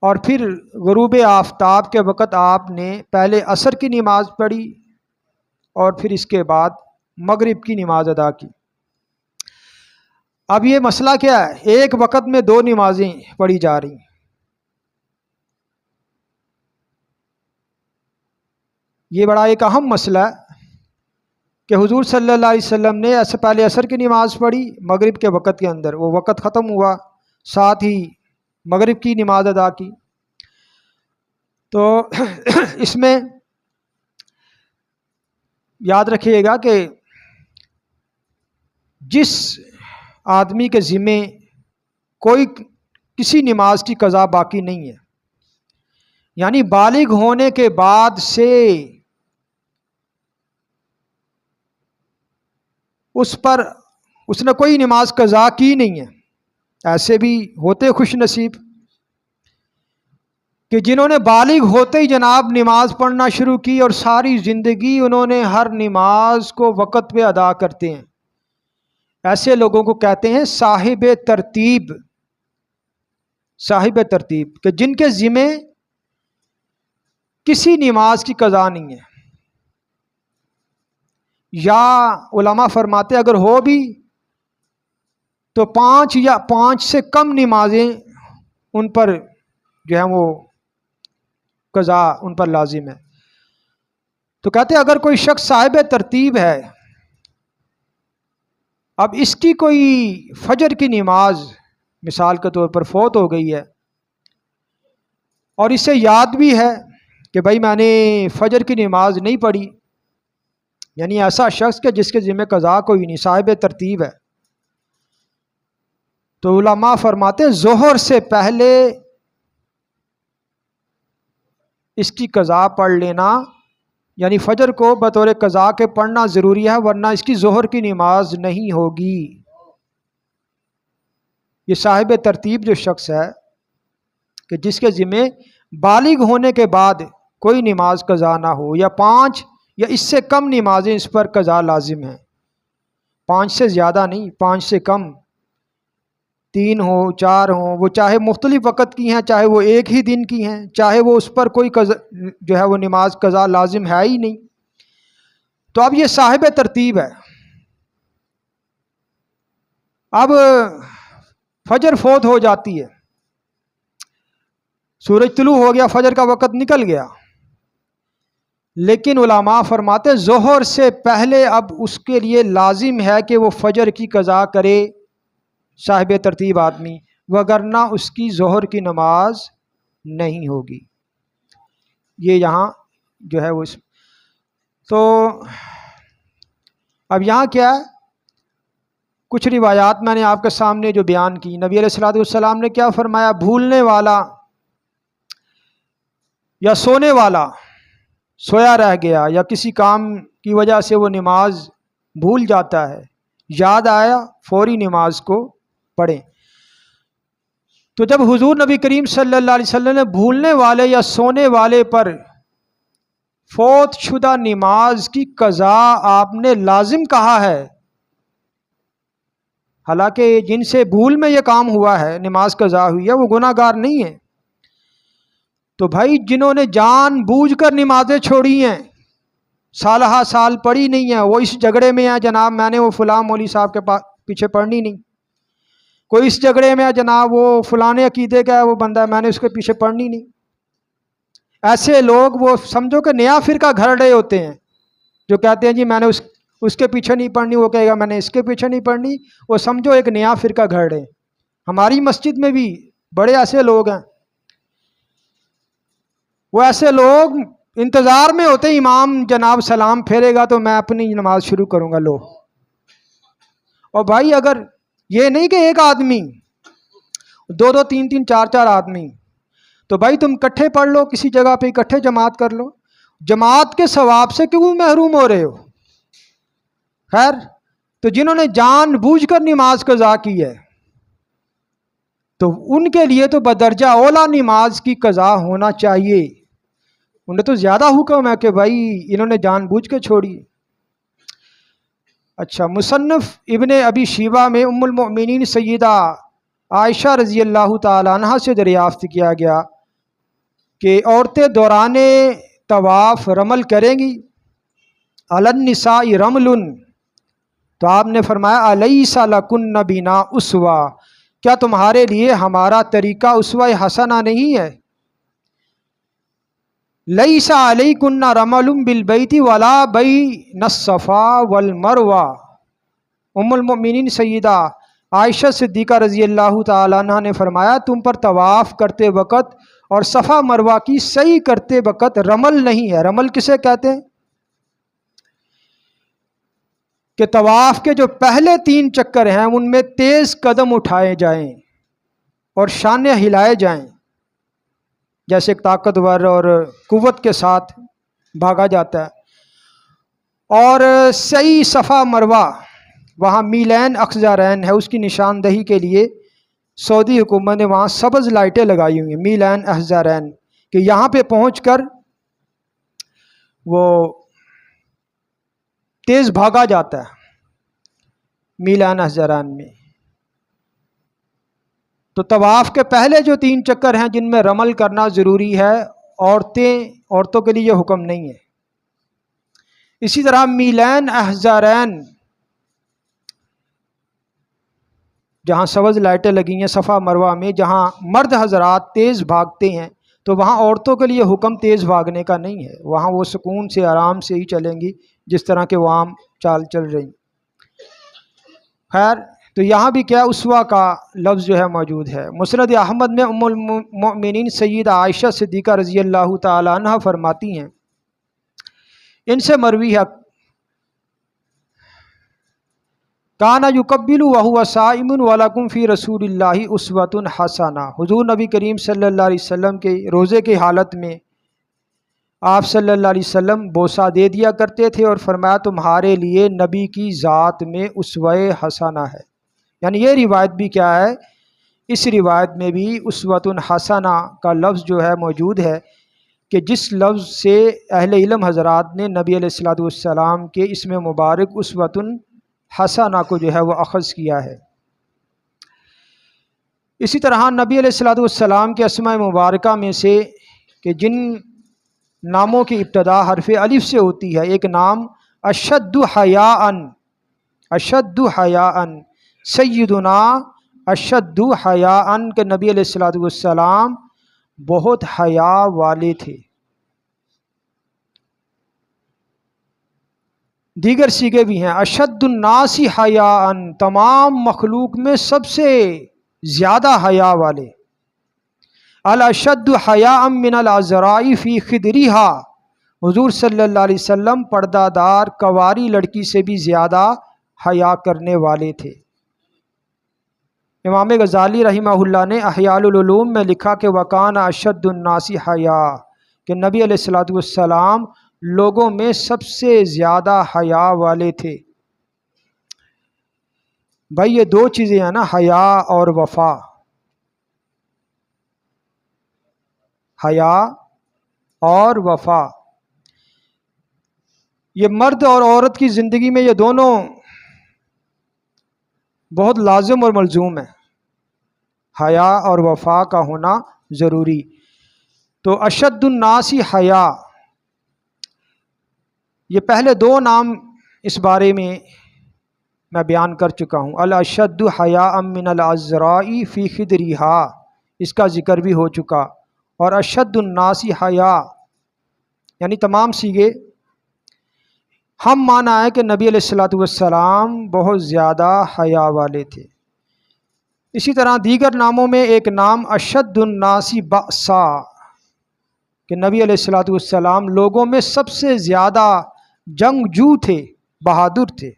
اور پھر غروب آفتاب کے وقت آپ نے پہلے عصر کی نماز پڑھی اور پھر اس کے بعد مغرب کی نماز ادا کی۔ اب یہ مسئلہ کیا ہے، ایک وقت میں دو نمازیں پڑھی جا رہی ہیں۔ یہ بڑا ایک اہم مسئلہ ہے کہ حضور صلی اللہ علیہ وسلم نے پہلے عصر کی نماز پڑھی مغرب کے وقت کے اندر، وہ وقت ختم ہوا، ساتھ ہی مغرب کی نماز ادا کی۔ تو اس میں یاد رکھیے گا کہ جس آدمی کے ذمے کوئی کسی نماز کی قضا باقی نہیں ہے، یعنی بالغ ہونے کے بعد سے اس نے کوئی نماز قضا کی نہیں ہے، ایسے بھی ہوتے خوش نصیب کہ جنہوں نے بالغ ہوتے ہی جناب نماز پڑھنا شروع کی اور ساری زندگی انہوں نے ہر نماز کو وقت پہ ادا کرتے ہیں۔ ایسے لوگوں کو کہتے ہیں صاحب ترتیب، صاحب ترتیب، کہ جن کے ذمے کسی نماز کی قضا نہیں ہے، یا علماء فرماتے اگر ہو بھی تو 5 یا 5 سے کم نمازیں ان پر جو ہے وہ قضا ان پر لازم ہے۔ تو کہتے ہیں اگر کوئی شخص صاحب ترتیب ہے، اب اس کی کوئی فجر کی نماز مثال کے طور پر فوت ہو گئی ہے اور اسے یاد بھی ہے کہ بھائی میں نے فجر کی نماز نہیں پڑھی، یعنی ایسا شخص کہ جس کے ذمہ قضا کوئی نہیں، صاحب ترتیب ہے، تو علماء فرماتے ہیں ظہر سے پہلے اس کی قضا پڑھ لینا، یعنی فجر کو بطور قضا کے پڑھنا ضروری ہے، ورنہ اس کی ظہر کی نماز نہیں ہوگی۔ یہ صاحب ترتیب جو شخص ہے کہ جس کے ذمہ بالغ ہونے کے بعد کوئی نماز قضا نہ ہو، یا 5 یا اس سے کم نمازیں اس پر قضا لازم ہیں، 5 سے زیادہ نہیں، 5 سے کم، 3 ہو 4 ہوں، وہ چاہے مختلف وقت کی ہیں، چاہے وہ ایک ہی دن کی ہیں، چاہے وہ اس پر کوئی جو ہے وہ نماز قضا لازم ہے ہی نہیں، تو اب یہ صاحب ترتیب ہے۔ اب فجر فوت ہو جاتی ہے، سورج طلوع ہو گیا، فجر کا وقت نکل گیا، لیکن علماء فرماتے ظہر سے پہلے اب اس کے لیے لازم ہے کہ وہ فجر کی قضا کرے صاحب ترتیب آدمی، وگرنہ اس کی ظہر کی نماز نہیں ہوگی۔ یہ یہاں جو ہے وہ تو اب یہاں کیا ہے کچھ روایات میں نے آپ کے سامنے جو بیان کی، نبی علیہ الصلوۃ والسلام نے کیا فرمایا، بھولنے والا یا سونے والا سویا رہ گیا یا کسی کام کی وجہ سے وہ نماز بھول جاتا ہے، یاد آیا فوری نماز کو پڑھیں۔ تو جب حضور نبی کریم صلی اللہ علیہ وسلم نے بھولنے والے یا سونے والے پر فوت شدہ نماز کی قضا آپ نے لازم کہا ہے، حالانکہ جن سے بھول میں یہ کام ہوا ہے نماز قضا ہوئی ہے وہ گناہ گار نہیں ہے، تو بھائی جنہوں نے جان بوجھ کر نمازیں چھوڑی ہیں، سالہ سال پڑھی نہیں ہیں، وہ اس جھگڑے میں ہے جناب میں نے وہ فلاں مولوی صاحب کے پیچھے پڑھنی نہیں، کوئی اس جھگڑے میں ہے جناب وہ فلانے عقیدے کا ہے وہ بندہ ہے میں نے اس کے پیچھے پڑھنی نہیں۔ ایسے لوگ وہ سمجھو کہ نیا فرقہ گھڑ رہے ہوتے ہیں، جو کہتے ہیں جی میں نے اس کے پیچھے نہیں پڑھنی، وہ کہے گا میں نے اس کے پیچھے نہیں پڑھنی، وہ سمجھو ایک نیا فرقہ گھڑ رہے ہیں۔ ہماری مسجد میں بھی بڑے ایسے لوگ ہیں، وہ ایسے لوگ انتظار میں ہوتے ہیں امام جناب سلام پھیرے گا تو میں اپنی نماز شروع کروں گا۔ لو، اور بھائی اگر یہ نہیں کہ ایک آدمی، دو دو تین تین چار چار آدمی، تو بھائی تم اکٹھے پڑھ لو، کسی جگہ پہ اکٹھے جماعت کر لو، جماعت کے ثواب سے کیوں محروم ہو رہے ہو؟ خیر، تو جنہوں نے جان بوجھ کر نماز قضا کی ہے تو ان کے لیے تو بدرجہ اولا نماز کی قضا ہونا چاہیے، انہیں تو زیادہ حکم ہے کہ بھائی انہوں نے جان بوجھ کے چھوڑی۔ اچھا، مصنف ابن ابی شیبہ میں ام المؤمنین سیدہ عائشہ رضی اللہ تعالی عنہ سے دریافت کیا گیا کہ عورتیں دوران طواف رمل کریں گی، علی النساء رمل، تو آپ نے فرمایا الیس لکن بنا اسوہ، کیا تمہارے لیے ہمارا طریقہ اسوہ حسنہ نہیں ہے؟ لیس علیکن رمل بالبیت ولا بین الصفا والمروہ، ام المؤمنین سیدہ عائشہ صدیقہ رضی اللہ تعالی عنہ نے فرمایا تم پر طواف کرتے وقت اور صفا مروہ کی سعی کرتے وقت رمل نہیں ہے۔ رمل کسے کہتے ہیں؟ کہ طواف کے جو پہلے 3 چکر ہیں ان میں تیز قدم اٹھائے جائیں اور شانے ہلائے جائیں، جیسے ایک طاقتور اور قوت کے ساتھ بھاگا جاتا ہے، اور صحیح صفا مروہ وہاں میلین اخضرین ہے، اس کی نشاندہی کے لیے سعودی حکومت نے وہاں سبز لائٹیں لگائی ہوئی ہیں، میلین اخضرین، کہ یہاں پہ پہنچ کر وہ تیز بھاگا جاتا ہے میلان احزران میں۔ تو طواف کے پہلے جو 3 چکر ہیں جن میں رمل کرنا ضروری ہے، عورتوں کے لیے یہ حکم نہیں ہے۔ اسی طرح میلان احزرین جہاں سبز لائٹیں لگی ہیں صفا مروہ میں، جہاں مرد حضرات تیز بھاگتے ہیں، تو وہاں عورتوں کے لیے حکم تیز بھاگنے کا نہیں ہے، وہاں وہ سکون سے آرام سے ہی چلیں گی جس طرح کے وہ عام چال چل رہی۔ خیر، تو یہاں بھی کیا اسوہ کا لفظ جو ہے موجود ہے۔ مسند احمد میں ام المؤمنین سیدہ عائشہ صدیقہ رضی اللہ تعالی عنہ فرماتی ہیں، ان سے مروی ہے، کانا یقبل وہو صائم ولکم فی رسول اللہ اسوۃ حسنہ، حضور نبی کریم صلی اللہ علیہ وسلم کے روزے کی حالت میں آپ صلی اللہ علیہ وسلم بوسہ دے دیا کرتے تھے اور فرمایا تمہارے لیے نبی کی ذات میں اسوہ حسنہ ہے۔ یعنی یہ روایت بھی کیا ہے، اس روایت میں بھی اسوۃ حسنہ کا لفظ جو ہے موجود ہے، کہ جس لفظ سے اہل علم حضرات نے نبی علیہ الصلوۃ والسلام کے اسم مبارک اسوۃ حسنہ کو جو ہے وہ اخذ کیا ہے۔ اسی طرح نبی علیہ الصلوۃ والسلام کے اسماء مبارکہ میں سے کہ جن ناموں کی ابتدا حرف الف سے ہوتی ہے، ایک نام اشد حیاء، اشد حیاء، سیدنا اشد حیاء، کہ نبی علیہ الصلوۃ والسلام بہت حیا والے تھے۔ دیگر سیغے بھی ہیں، اشد الناس حیاء، تمام مخلوق میں سب سے زیادہ حیا والے، الاشد حیاء من العذراء فی خدرہا، حضور صلی اللہ علیہ وسلم پردہ دار کنواری لڑکی سے بھی زیادہ حیا کرنے والے تھے۔ امام غزالی رحمہ اللہ نے احیاء العلوم میں لکھا کہ وکان اشد الناس حیا، کہ نبی علیہ الصلوۃ والسلام لوگوں میں سب سے زیادہ حیا والے تھے۔ بھائی یہ دو چیزیں ہیں نا، حیا اور وفا۔ حیا اور وفا، یہ مرد اور عورت کی زندگی میں یہ دونوں بہت لازم اور ملزوم ہے، حیا اور وفا کا ہونا ضروری۔ تو اشد الناس حیا، یہ پہلے دو نام اس بارے میں بیان کر چکا ہوں، الاشد حیاء من العذراء فی خدرہا، اس کا ذکر بھی ہو چکا، اور اشد الناس حیاء یعنی تمام صیغے ہم مانا ہے کہ نبی علیہ الصلوۃ والسلام بہت زیادہ حیا والے تھے۔ اسی طرح دیگر ناموں میں ایک نام اشد الناس بأسا، کہ نبی علیہ الصلوۃ والسلام لوگوں میں سب سے زیادہ جنگجو تھے، بہادر تھے۔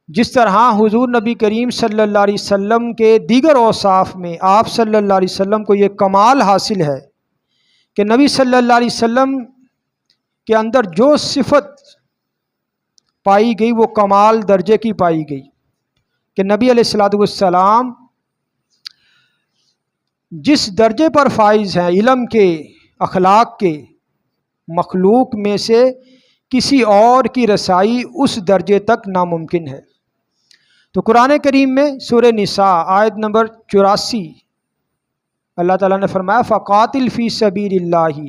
جس طرح حضور نبی کریم صلی اللہ علیہ وسلم کے دیگر اوصاف میں آپ صلی اللہ علیہ وسلم کو یہ کمال حاصل ہے کہ نبی صلی اللہ علیہ وسلم کے اندر جو صفت پائی گئی وہ کمال درجے کی پائی گئی، کہ نبی علیہ الصلوۃ والسلام جس درجے پر فائز ہیں علم کے، اخلاق کے، مخلوق میں سے کسی اور کی رسائی اس درجے تک ناممکن ہے۔ تو قرآن کریم میں سورہ نساء آیت نمبر 84 اللہ تعالیٰ نے فرمایا فقاتل فی سبیل اللہ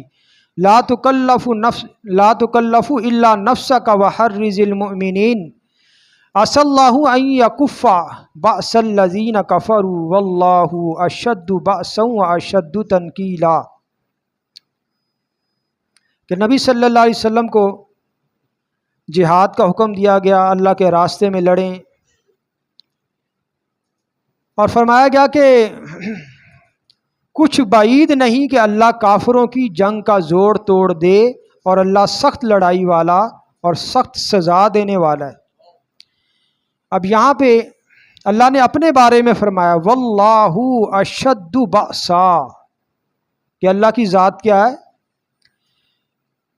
لا تکلف الا نفسک وحرز المؤمنین عسى اللہ ان یکف بأس الذین کفروا واللہ اشد بأسا واشد تنکیلا، کہ نبی صلی اللہ علیہ وسلم کو جہاد کا حکم دیا گیا، اللہ کے راستے میں لڑیں، اور فرمایا گیا کہ کچھ بعید نہیں کہ اللہ کافروں کی جنگ کا زور توڑ دے، اور اللہ سخت لڑائی والا اور سخت سزا دینے والا ہے۔ اب یہاں پہ اللہ نے اپنے بارے میں فرمایا واللہ اشد بأسا، کہ اللہ کی ذات کیا ہے؟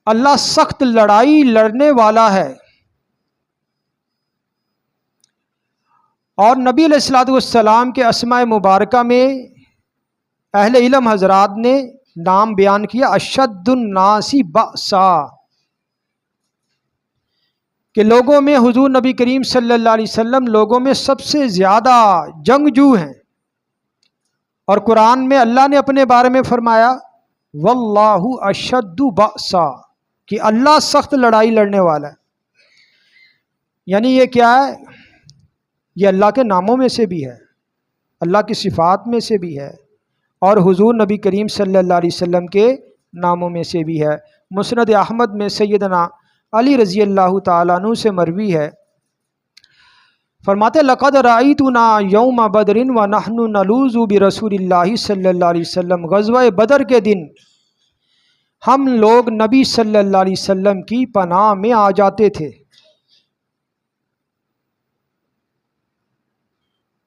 اللہ سخت لڑائی لڑنے والا ہے۔ اور نبی علیہ الصلوۃ والسلام کے اسماء مبارکہ میں اہل علم حضرات نے نام بیان کیا اشد الناس بأسا، کہ لوگوں میں حضور نبی کریم صلی اللہ علیہ وسلم لوگوں میں سب سے زیادہ جنگجو ہیں۔ اور قرآن میں اللہ نے اپنے بارے میں فرمایا واللہ اشد بأسا، کہ اللہ سخت لڑائی لڑنے والا ہے۔ یعنی یہ کیا ہے؟ یہ اللہ کے ناموں میں سے بھی ہے، اللہ کی صفات میں سے بھی ہے، اور حضور نبی کریم صلی اللہ علیہ وسلم کے ناموں میں سے بھی ہے۔ مسند احمد میں سیدنا علی رضی اللہ تعالیٰ عنہ سے مروی ہے، فرماتے لقد رأیتنا یوم بدر ونحن نلوذ برسول اللہ صلی اللہ علیہ وسلم، غزوہ بدر کے دن ہم لوگ نبی صلی اللہ علیہ وسلم کی پناہ میں آ جاتے تھے۔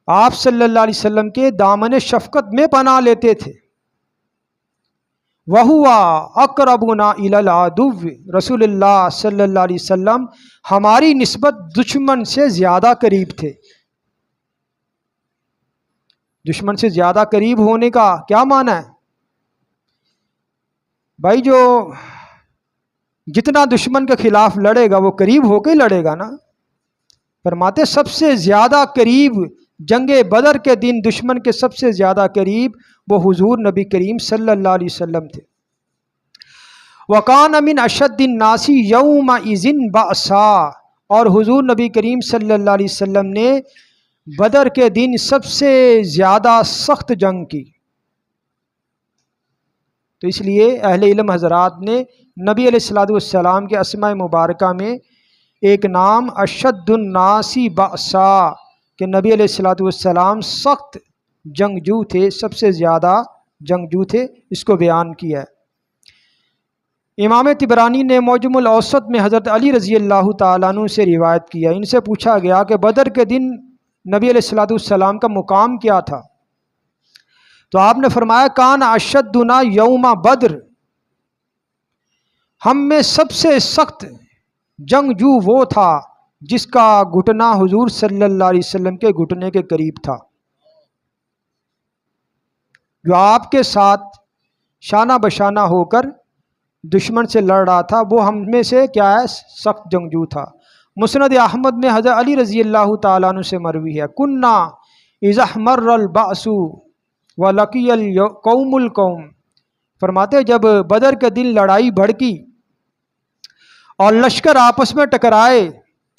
آپ صلی اللہ علیہ وسلم کے دامن شفقت میں پناہ لیتے تھے۔ وَهُوَ أَقْرَبُنَا إِلَى الْعَدُوِّ، رسول اللہ صلی اللہ علیہ وسلم ہماری نسبت دشمن سے زیادہ قریب تھے۔ دشمن سے زیادہ قریب ہونے کا کیا معنی ہے؟ بھائی جو جتنا دشمن کے خلاف لڑے گا وہ قریب ہو کے لڑے گا نا۔ فرماتے سب سے زیادہ قریب جنگ بدر کے دن دشمن کے سب سے زیادہ قریب وہ حضور نبی کریم صلی اللہ علیہ وسلم تھے۔ وَقَانَ مِنْ أَشَدِّ النَّاسِ يَوْمَئِذٍ بَأْسًا، اور حضور نبی کریم صلی اللہ علیہ وسلم نے بدر کے دن سب سے زیادہ سخت جنگ کی۔ تو اس لیے اہل علم حضرات نے نبی علیہ الصلوۃ والسلام کے اسماء مبارکہ میں ایک نام اشد الناس بأسا، کہ نبی علیہ الصلوۃ والسلام سخت جنگجو تھے، سب سے زیادہ جنگجو تھے، اس کو بیان کیا ہے۔ امام طبرانی نے معجم الاوسط میں حضرت علی رضی اللہ تعالیٰ عنہ سے روایت کیا، ان سے پوچھا گیا کہ بدر کے دن نبی علیہ الصلوۃ والسلام کا مقام کیا تھا؟ تو آپ نے فرمایا کان اشدنا یوم بدر، ہم میں سب سے سخت جنگجو وہ تھا جس کا گھٹنا حضور صلی اللہ علیہ وسلم کے گھٹنے کے قریب تھا، جو آپ کے ساتھ شانہ بشانہ ہو کر دشمن سے لڑ رہا تھا، وہ ہم میں سے کیا ہے؟ سخت جنگجو تھا۔ مسند احمد میں حضرت علی رضی اللہ تعالیٰ عنہ سے مروی ہے، کننا اذا احمر البأس ولقی القوم القوم، فرماتے جب بدر کے دن لڑائی بھڑکی اور لشکر آپس میں ٹکرائے،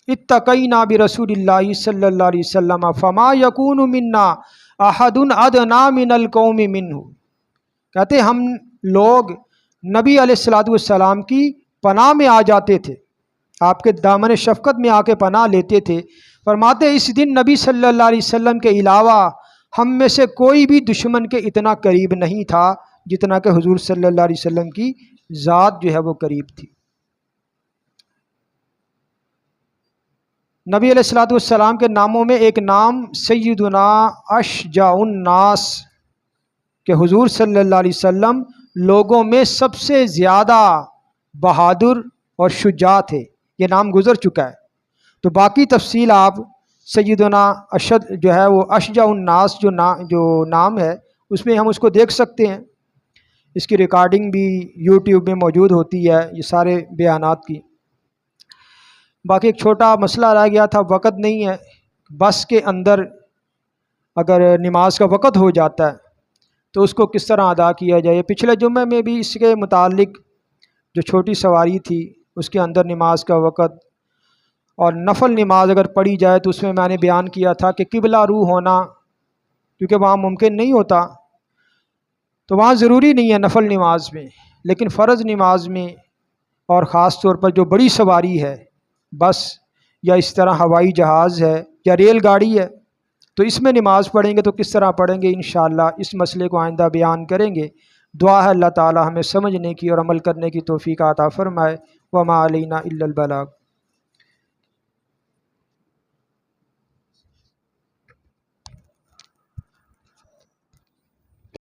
اتقینا برسول اللہ صلی اللہ علیہ وسلم فما یکون منا احد ادنا من القوم منہ، کہتے ہم لوگ نبی علیہ الصلوۃ والسلام کی پناہ میں آ جاتے تھے، آپ کے دامن شفقت میں آ کے پناہ لیتے تھے۔ فرماتے اس دن نبی صلی اللہ علیہ وسلم کے علاوہ ہم میں سے کوئی بھی دشمن کے اتنا قریب نہیں تھا جتنا کہ حضور صلی اللہ علیہ وسلم کی ذات جو ہے وہ قریب تھی۔ نبی علیہ الصلوۃ والسلام کے ناموں میں ایک نام سیدنا اشجع الناس، کہ حضور صلی اللہ علیہ وسلم لوگوں میں سب سے زیادہ بہادر اور شجاع تھے، یہ نام گزر چکا ہے۔ تو باقی تفصیل آپ سیدنا اشد جو ہے وہ اشجع الناس جو نام ہے اس میں ہم اس کو دیکھ سکتے ہیں، اس کی ریکارڈنگ بھی یوٹیوب میں موجود ہوتی ہے یہ سارے بیانات کی۔ باقی ایک چھوٹا مسئلہ رہ گیا تھا، وقت نہیں ہے، بس کے اندر اگر نماز کا وقت ہو جاتا ہے تو اس کو کس طرح ادا کیا جائے۔ پچھلے جمعے میں بھی اس کے متعلق جو چھوٹی سواری تھی اس کے اندر نماز کا وقت اور نفل نماز اگر پڑھی جائے تو اس میں نے بیان کیا تھا کہ قبلہ رو ہونا کیونکہ وہاں ممکن نہیں ہوتا، تو وہاں ضروری نہیں ہے نفل نماز میں، لیکن فرض نماز میں اور خاص طور پر جو بڑی سواری ہے، بس یا اس طرح ہوائی جہاز ہے یا ریل گاڑی ہے، تو اس میں نماز پڑھیں گے تو کس طرح پڑھیں گے، انشاءاللہ اس مسئلے کو آئندہ بیان کریں گے۔ دعا ہے اللہ تعالی ہمیں سمجھنے کی اور عمل کرنے کی توفیق عطا فرمائے۔ وما علینا الا البلاغ۔